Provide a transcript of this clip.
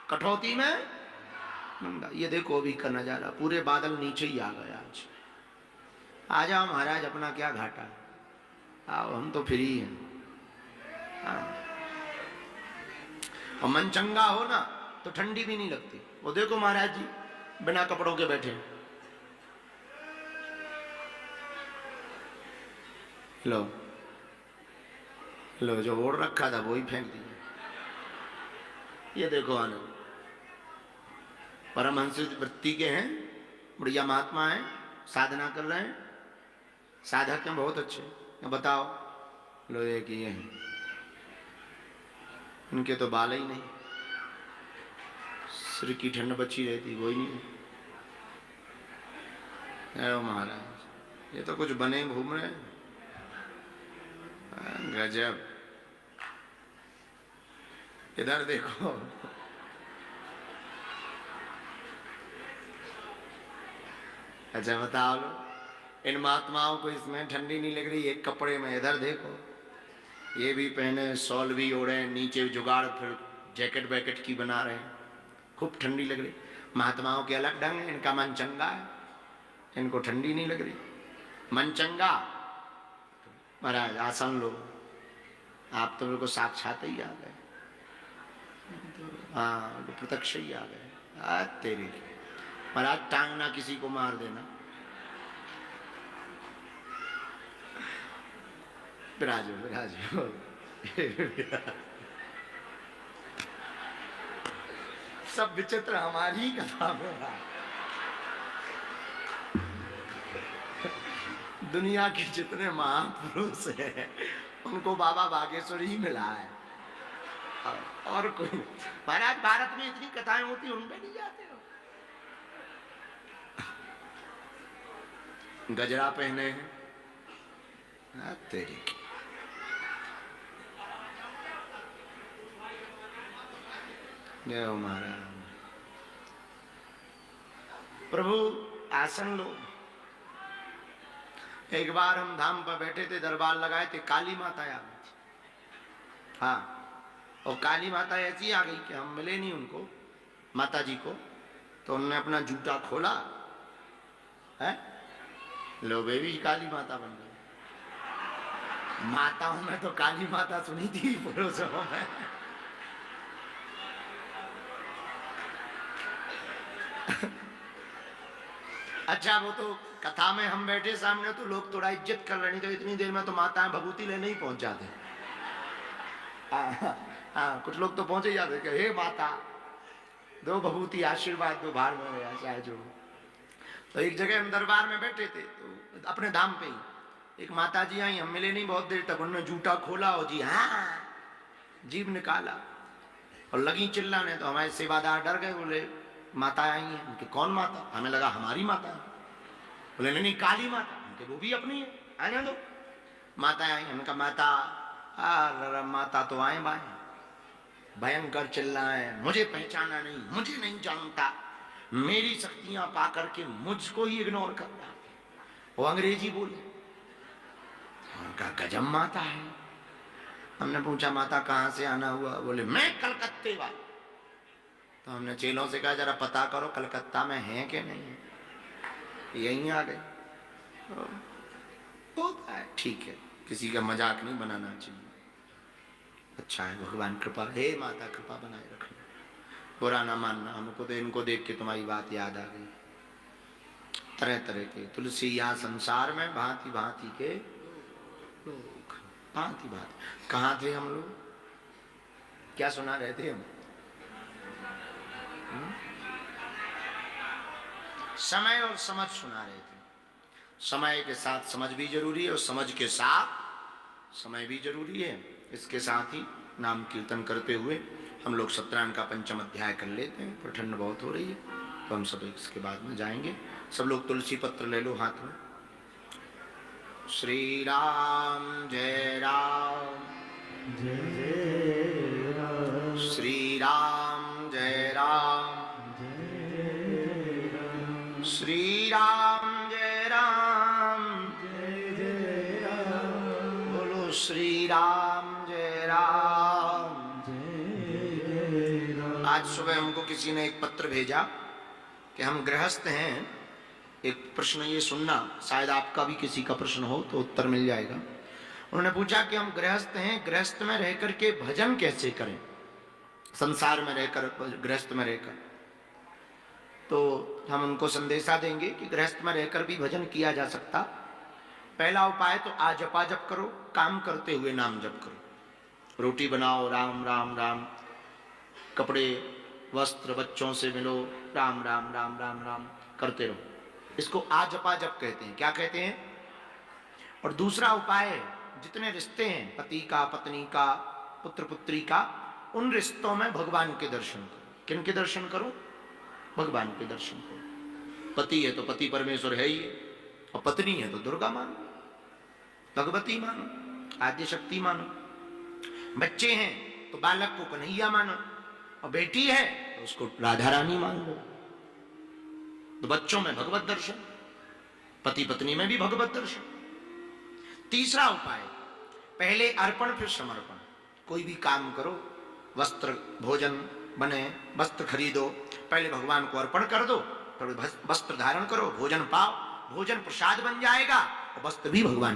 कठौती में नंगा। ये देखो अभी का नजारा, पूरे बादल नीचे ही आ गए आज। आ जाओ महाराज, अपना क्या घाटा, आओ हम तो फ्री हैं। और मन चंगा हो ना तो ठंडी भी नहीं लगती। वो देखो महाराज जी बिना कपड़ों के बैठे, लो लो जो ओढ़ रखा था वो ही फेंक दिया। ये देखो आनंद, परमहंस वृत्ति के हैं, बढ़िया महात्मा हैं, साधना कर रहे हैं, साधक हैं बहुत अच्छे। बताओ लो ये किए हैं, उनके तो बाल ही नहीं, सिर की ठंड बची रहती वो ही नहीं। महाराज ये तो कुछ बने घूम रहे हैं, गजब। इधर देखो, अच्छा बताओ लो, इन महात्माओं को इसमें ठंडी नहीं लग रही, एक कपड़े में। इधर देखो, ये भी पहने, शॉल भी ओढ़े, नीचे जुगाड़ फिर जैकेट वैकेट की बना रहे हैं, खूब ठंडी लग रही। महात्माओं के अलग ढंग है, इनका मन चंगा है, इनको ठंडी नहीं लग रही। मन चंगा, महाराज आसन लो, आप तो मेरे को साक्षात ही आ गए, हाँ प्रत्यक्ष ही आ गए। तेरी महाराज टांग ना किसी को मार देना। विराजो विराजो सब विचित्र हमारी कथा में। दुनिया के जितने महापुरुष हैं उनको बाबा बागेश्वर ही मिला है, और कोई। महाराज भारत में इतनी कथाएं होती, उन पे नहीं जाते हो। गजरा पहने हैं, तेरी जय हो महाराज। प्रभु आसन लो। एक बार हम धाम पर बैठे थे, दरबार लगाए थे, काली माता आ गई थी। हाँ, और काली माता ऐसी आ गई कि हम मिले नहीं उनको, माता जी को। तो उन्होंने अपना जूता खोला है, लो बेबी काली माता बन गई। माताओं में तो काली माता सुनी थी पुरुषों में। अच्छा वो तो कथा में हम बैठे सामने तो लोग थोड़ा इज्जत कर रहे, नहीं तो इतनी देर में तो माताएं भभूति लेने ही पहुंच जाते। हाँ कुछ लोग तो पहुंचे जाते कि हे माता दो भभूति आशीर्वाद दो, भार में गया चाहे जो। तो एक जगह हम दरबार में बैठे थे, तो अपने धाम पे ही एक माता जी आई, हम मिले नहीं बहुत देर तक। उन्होंने जूता खोला और जी हाँ जीभ निकाला और लगी चिल्लाने। तो हमारे सेवादार डर गए, बोले माता आई है। उनके कौन माता? हमें लगा हमारी माता है। बोले नहीं नहीं काली माता। उनके वो भी अपनी है, आने दो। माता आई, उनका माता माता तो आए बाए, भयंकर चिल्लाए, मुझे पहचाना नहीं, मुझे नहीं जानता, मेरी शक्तियां पा करके मुझको ही इग्नोर कर रहा। वो अंग्रेजी बोले, उनका गजब माता है। हमने पूछा माता कहाँ से आना हुआ? बोले मैं कलकत्ते वाला। तो हमने चेलों से कहा जरा पता करो कलकत्ता में है कि नहीं है, यहीं आ गए। होता है, ठीक है, किसी का मजाक नहीं बनाना चाहिए। अच्छा है, भगवान कृपा, हे माता कृपा बनाए रखना, बुरा ना मानना। हमको तो इनको देख के तुम्हारी बात याद आ गई। तरह तरह के तुलसी या संसार में भांति भांति के लोग, भांति भांति। कहाँ थे हम लोग? क्या सुना रहे थे हम? समय और समझ सुना रहे थे। समय के साथ समझ भी जरूरी है और समझ के साथ समय भी जरूरी है। इसके साथ ही नाम कीर्तन करते हुए हम लोग सत्यनारायण का पंचम अध्याय कर लेते हैं। पर ठंड बहुत हो रही है तो हम सब इसके बाद में जाएंगे। सब लोग तुलसी पत्र ले लो हाथ में। श्री राम जय राम जय जय राम, श्री राम जय राम जय राम, श्री राम जय राम जय जय राम, बोलो श्री राम जय राम जय जय राम। आज सुबह हमको किसी ने एक पत्र भेजा कि हम गृहस्थ हैं, एक प्रश्न ये सुनना, शायद आपका भी किसी का प्रश्न हो तो उत्तर मिल जाएगा। उन्होंने पूछा कि हम गृहस्थ हैं, गृहस्थ में रह करके भजन कैसे करें, संसार में रहकर, गृहस्थ में रहकर। तो हम उनको संदेशा देंगे कि गृहस्थ में रहकर भी भजन किया जा सकता। पहला उपाय तो आज जपा जप करो, काम करते हुए नाम जप करो। रोटी बनाओ, राम राम राम, कपड़े वस्त्र बच्चों से मिलो, राम राम राम राम राम करते रहो। इसको आज जपा जप कहते हैं। क्या कहते हैं? और दूसरा उपाय है, जितने रिश्ते हैं, पति का, पत्नी का, पुत्र पुत्री का, उन रिश्तों में भगवान के दर्शन करो। किन के दर्शन करो? भगवान के दर्शन करो। पति है तो पति परमेश्वर है ही है, और पत्नी है तो दुर्गा मानो, भगवती मानो, आद्य शक्ति मानो। बच्चे हैं तो बालक को कन्हैया मानो, और बेटी है तो उसको राधा रानी मान लो। तो बच्चों में भगवत दर्शन, पति पत्नी में भी भगवत दर्शन। तीसरा उपाय, पहले अर्पण फिर समर्पण। कोई भी काम करो, वस्त्र भोजन बने, वस्त्र खरीदो, पहले भगवान को अर्पण कर दो, फिर वस्त्र धारण करो, भोजन पाओ, भोजन प्रसाद बन जाएगा और वस्त्र भी भगवान